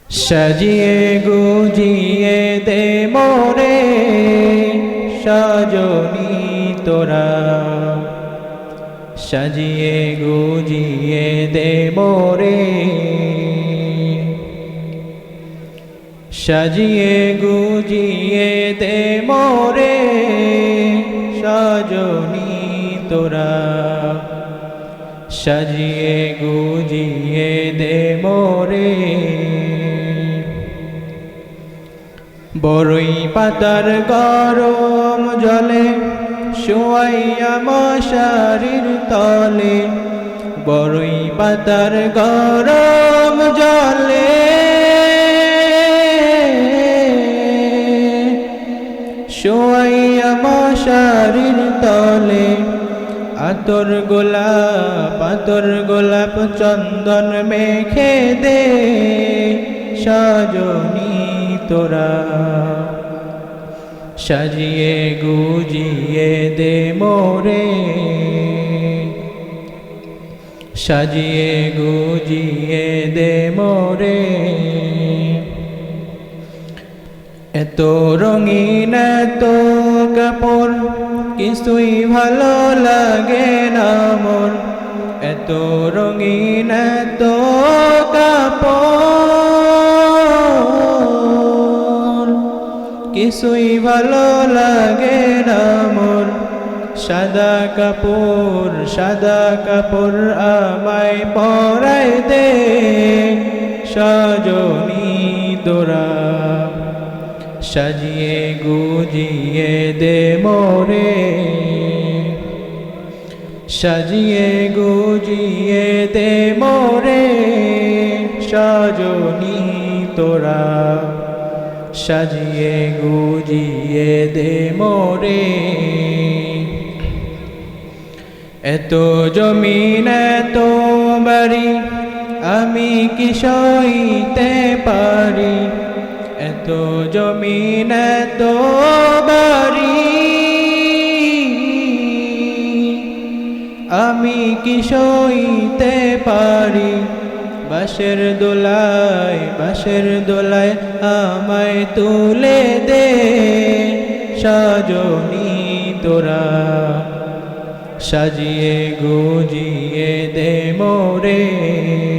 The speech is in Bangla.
সাজিয়ে গুজিয়ে দে মোরে সজনী তোরা, সাজিয়ে গুজিয়ে দে মোরে, সাজিয়ে গুজিয়ে দে মোরে সজনী তোরা, সাজিয়ে গুজিয়ে দে মোরে। বরই পাতার গরম জলে শুয়াইয়া মশারির তলে, বরই পাতার গরম জলে শুয়াইয়া মশারির তলে, আতর গোলাপ চন্দন মেখে দে সজনী তোরা, সাজিয়ে গুজিয়ে দে মোরে, সাজিয়ে গুজিয়ে দে মোরে। এত রঙিন এত কাপড় কিছুই ভালো লাগে না মোর, এত রঙিন এত কাপড় কিছুই ভালো লাগে না মোর। সাদা কাপড় আমায় পরাই দে সজনী তোরা, সাজিয়ে গুজিয়ে দে মোরে, সাজিয়ে গুজিয়ে দে মোরে সজনী তোরা, সাজিয়ে গুজিয়ে দে মোরে। এত জমিন এত বাড়ি আমি কি সইতে পারি, এত জমিন এত বাড়ি আমি কি সইতে পারি। বাঁশের দোলায় আমায় তুলে দে সজনী তোরা, সাজিয়ে গুজিয়ে দে মোরে।